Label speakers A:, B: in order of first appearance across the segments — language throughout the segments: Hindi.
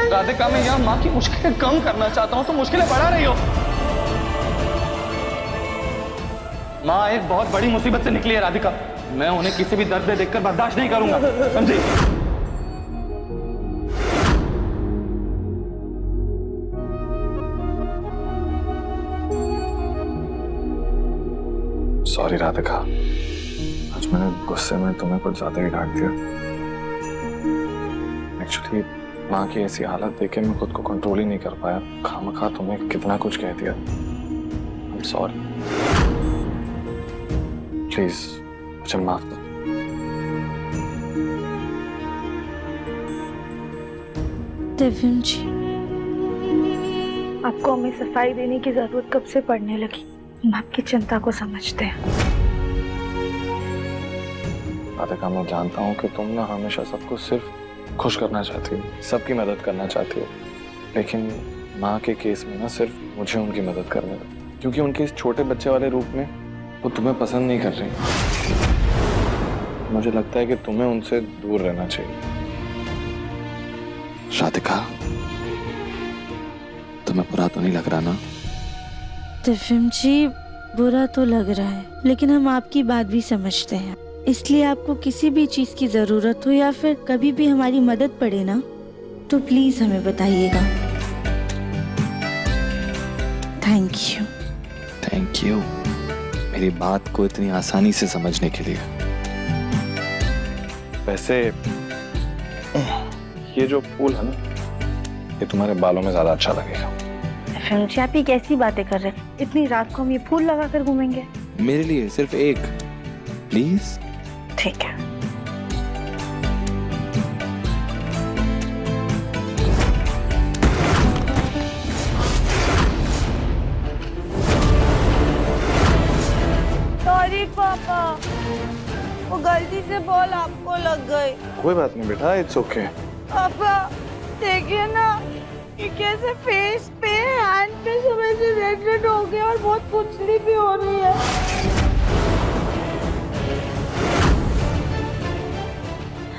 A: राधिका, मैं यहाँ माँ की मुश्किलें कम करना चाहता हूँ तो मुश्किलें बढ़ा रही हो। माँ एक बहुत बड़ी मुसीबत से निकली है राधिका। मैं उन्हें किसी भी दर्द में देखकर बर्दाश्त नहीं करूंगा, समझी?
B: सॉरी राधिका, आज मैंने गुस्से में तुम्हें कुछ ज्यादा ही डांट दिया। एक्चुअली माँ की ऐसी हालत देख के मैं खुद को कंट्रोल ही नहीं कर पाया। खामखा तुम्हें कितना कुछ कह दिया। I'm sorry। प्लीज मुझे माफ कर।
C: दिव्यन जी, आपको हमें सफाई देने की जरूरत कब से पड़ने लगी? हम आपकी चिंता को समझते हैं।
B: राधिका, मैं जानता हूँ कि तुम ना हमेशा सबको सिर्फ खुश करना चाहती हो, सबकी मदद करना चाहती हो, लेकिन माँ के केस में ना सिर्फ मुझे उनकी मदद करने दो, क्योंकि उनके इस छोटे बच्चे वाले रूप में वो तुम्हें पसंद नहीं कर रही। मुझे लगता है कि तुम्हें उनसे दूर रहना चाहिए। राधिका, तुम्हें बुरा तो नहीं लग रहा ना?
C: दिव्यन जी, बुरा तो लग रहा है, लेकिन हम आपकी बात भी समझते हैं। इसलिए आपको किसी भी चीज की जरूरत हो या फिर कभी भी हमारी मदद पड़े ना, तो प्लीज हमें बताइएगा। Thank you.
B: थैंक यू मेरी बात को इतनी आसानी से समझने के लिए। वैसे ये जो फूल है ना, ये तुम्हारे बालों में ज्यादा अच्छा लगेगा।
C: जी, आप ये कैसी बातें कर रहे हैं? इतनी रात को हम ये फूल लगा कर घूमेंगे?
B: मेरे लिए सिर्फ एक, प्लीज।
C: ठीक है।
D: सॉरी पापा, वो गलती से बॉल आपको लग गई।
B: कोई बात नहीं बेटा, इट्स ओके।
D: पापा देखिए ना, ये कैसे फेस पे, हैंड पे सब ऐसे रेड रेड हो गया और बहुत खुजली भी हो रही है।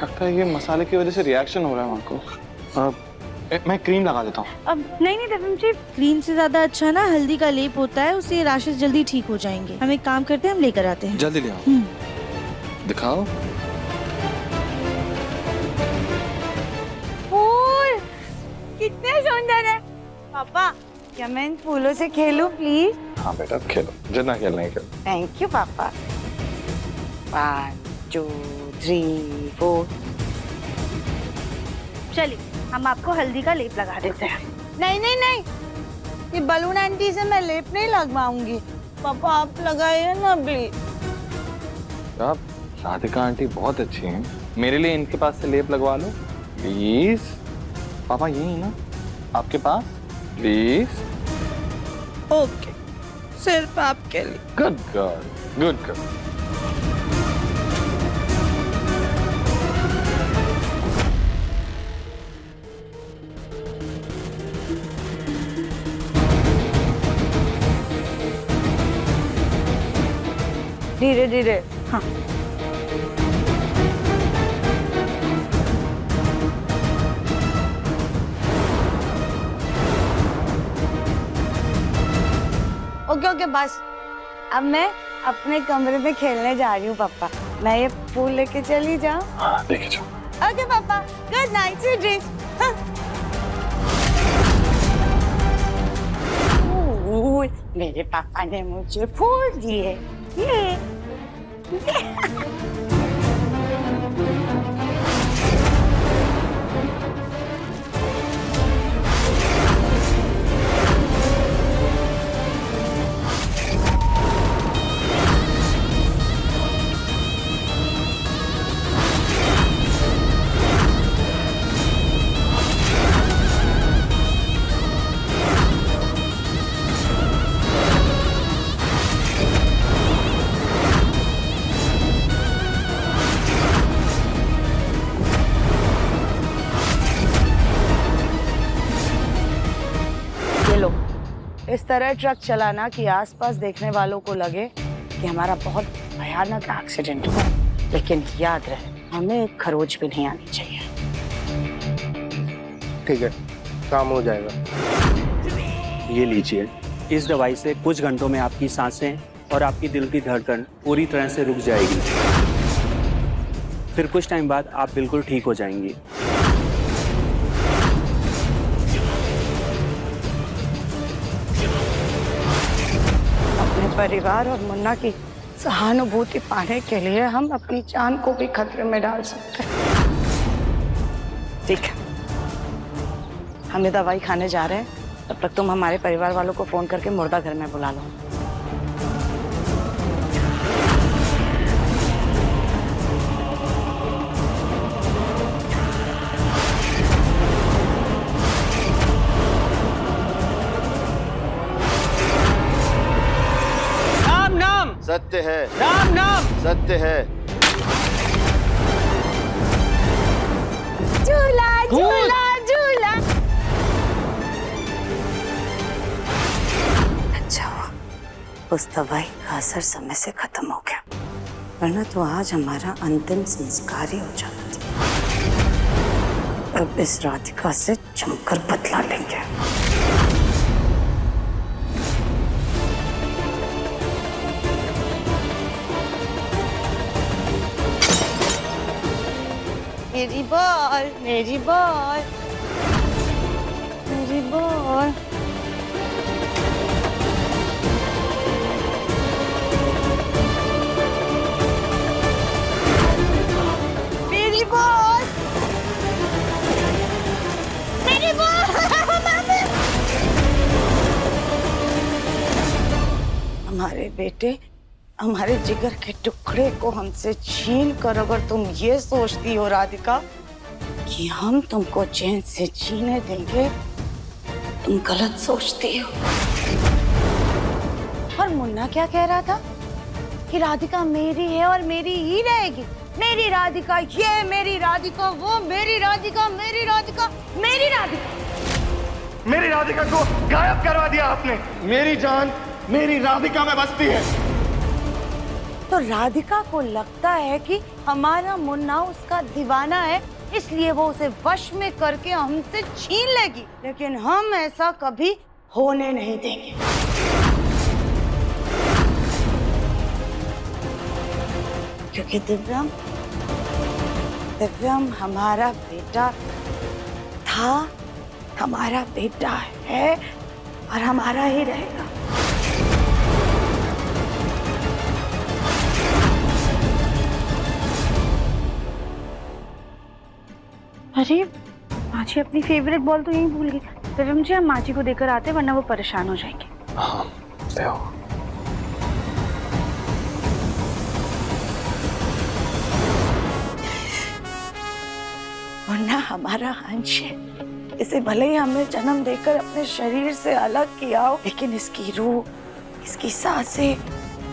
B: लगता है ये मसाले की वजह से रिएक्शन हो रहा है माँ को। मैं क्रीम लगा देता हूँ।
C: अब नहीं दिव्यन जी, क्रीम से ज्यादा अच्छा ना हल्दी का लेप होता है, उससे राशेस जल्दी ठीक हो जाएंगे। हम एक काम करते हैं, हम लेकर आते हैं।
B: जल्दी ले आओ। दिखाओ।
D: फूल कितने सुंदर है। पापा, क्या मैं इन फूलों से खेलूं प्लीज?
B: हाँ बेटा, खेलो, जितना खेलना है खेलो।
D: थैंक यू पापा। 1 2 3 4।
C: चलिए, हम आपको हल्दी का लेप लगा देते हैं।
D: नहीं नहीं नहीं, ये बलून आंटी से मैं लेप नहीं लगवाऊंगी। पापा आप लगाइए ना प्लीज।
B: आप राधिका आंटी बहुत अच्छी हैं, मेरे लिए इनके पास से लेप लगवा लो प्लीज। पापा यही है ना आपके पास? प्लीज।
D: ओके, सिर्फ आपके लिए।
B: Good girl, good girl.
D: धीरे धीरे। हाँ। ओके ओके बस, अब मैं अपने कमरे में खेलने जा रही हूँ पापा। मैं ये फूल लेके चली जाऊँ?
B: हाँ लेके जाओ।
D: ओके पापा, गुड नाइट, स्वीट ड्रीम्स। मेरे पापा ने मुझे फूल दिए। ये इस तरह ट्रक चलाना कि आसपास देखने वालों को लगे कि हमारा बहुत
E: भयानक एक्सीडेंट हुआ, लेकिन याद रहे हमें खरोच भी नहीं आनी चाहिए।
F: ठीक है, काम हो जाएगा।
G: ये लीजिए, इस दवाई से कुछ घंटों में आपकी सांसें और आपकी दिल की धड़कन पूरी तरह से रुक जाएगी। फिर कुछ टाइम बाद आप बिल्कुल ठीक हो जाएंगी।
E: अपने परिवार और मुन्ना की सहानुभूति पाने के लिए हम अपनी जान को भी खतरे में डाल सकते हैं। ठीक है, हम ये दवाई खाने जा रहे हैं, तब तक तुम हमारे परिवार वालों को फोन करके मुर्दा घर में बुला लो।
G: राम नाम
F: सत्य है,
G: राम नाम
F: सत्य है।
D: झूला झूला झूला।
E: अच्छा हुआ उस दवाई का असर समय से खत्म हो गया, वरना तो आज हमारा अंतिम संस्कार ही हो जाता था। अब इस राधिका से जमकर बदला लेंगे।
D: मेरी बॉल, मेरी बॉल, मेरी बॉल। मेरी बॉल, मेरी बॉल।
E: हमारे बेटे, हमारे जिगर के टुकड़े को हमसे छीन कर अगर तुम ये सोचती हो राधिका कि हम तुमको चैन से जीने देंगे, तुम गलत सोचती हो।
D: और मुन्ना क्या कह रहा था कि राधिका मेरी है और मेरी ही रहेगी। मेरी राधिका, ये मेरी राधिका, वो मेरी राधिका, मेरी राधिका, मेरी राधिका।
F: मेरी राधिका को गायब करवा दिया आपने। मेरी जान मेरी राधिका में बसती है।
D: तो राधिका को लगता है कि हमारा मुन्ना उसका दीवाना है, इसलिए वो उसे वश में करके हमसे छीन लेगी, लेकिन हम ऐसा कभी होने नहीं देंगे।
E: क्योंकि दिव्यम, दिव्यम हमारा बेटा था, हमारा बेटा है और हमारा ही रहेगा।
H: अरे माची अपनी फेवरेट बॉल तो यहीं भूल गई। दिव्यम जी, हम माची को देकर आते, वरना वो परेशान हो जाएंगे।
B: हाँ, ले आओ।
E: मुन्ना हमारा अंश है, इसे भले ही हमने जन्म देकर अपने शरीर से अलग किया हो, लेकिन इसकी रूह, इसकी सांसें,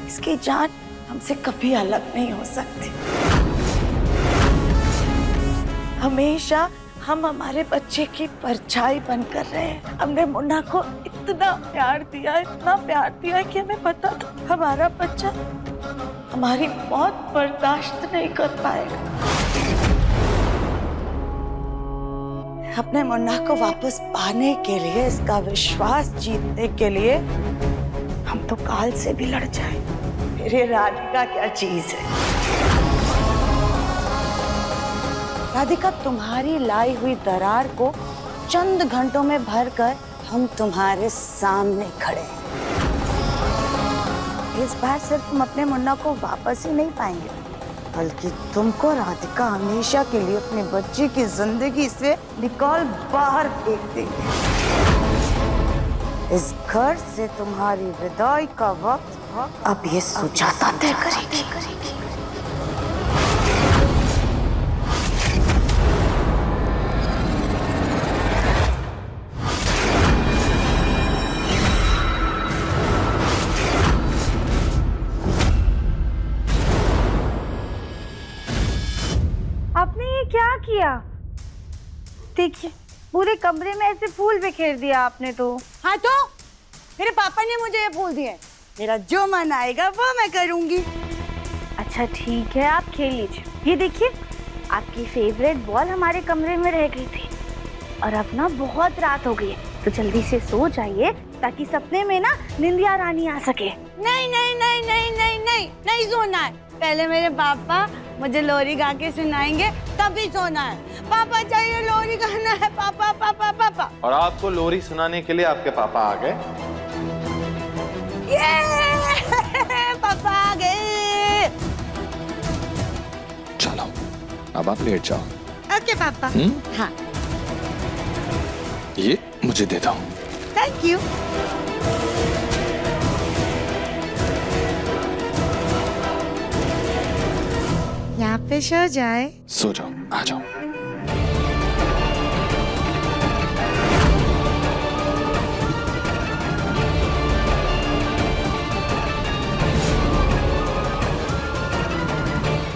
E: इसकी जान हमसे कभी अलग नहीं हो सकती। हमेशा हम हमारे बच्चे की परछाई बनकर रहे हैं। हमने मुन्ना को इतना प्यार दिया, इतना प्यार दिया कि हमें पता था हमारा बच्चा हमारी मौत बर्दाश्त नहीं कर पाएगा। अपने मुन्ना को वापस पाने के लिए, इसका विश्वास जीतने के लिए हम तो काल से भी लड़ जाए। मेरे राधिका क्या चीज है। राधिका, तुम्हारी लाई हुई दरार को चंद घंटों में भरकर हम तुम्हारे सामने खड़े हैं। इस बार सिर्फ हम अपने मुन्ना को वापस ही नहीं पाएंगे, बल्कि तुमको राधिका हमेशा के लिए अपने बच्चे की जिंदगी से निकाल बाहर फेंक देंगे। इस घर से तुम्हारी विदाई का वक्त अब ये सुजाता तय करेगी।
H: आपने ये क्या किया? देखिए, पूरे कमरे में ऐसे फूल बिखेर दिया आपने तो।
D: हाँ तो मेरे पापा ने मुझे ये फूल दिए, मेरा जो मन आएगा वो मैं करूंगी।
H: अच्छा ठीक है, आप खेल लीजिए। ये देखिए, आपकी फेवरेट बॉल हमारे कमरे में रह गई थी और अब ना बहुत रात हो गई है, तो जल्दी से सो जाइए ताकि सपने में ना निंदिया रानी आ सके।
D: नहीं नहीं नहीं नहीं नहीं नहीं नहीं सोना है। पहले मेरे पापा मुझे लोरी गा के सुनाएंगे, तभी सोना है। पापा चाहिए, लोरी गाना है। पापा पापा पापा।
B: और आपको लोरी सुनाने के लिए आपके पापा आ गए?
D: ये पापा आ गए।
B: चलो अब आप लेट जाओ।
D: ओके पापा। हाँ
B: ये मुझे दे दो।
D: Thank you. यहाँ पे सो जाए।
B: सो जाओ, आ जाओ।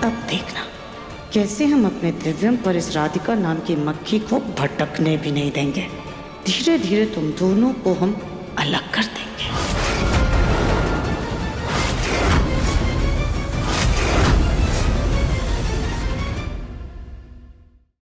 E: अब देखना कैसे हम अपने दिव्यम पर इस राधिका नाम की मक्खी को भटकने भी नहीं देंगे। धीरे धीरे तुम दोनों को हम अलग कर देंगे।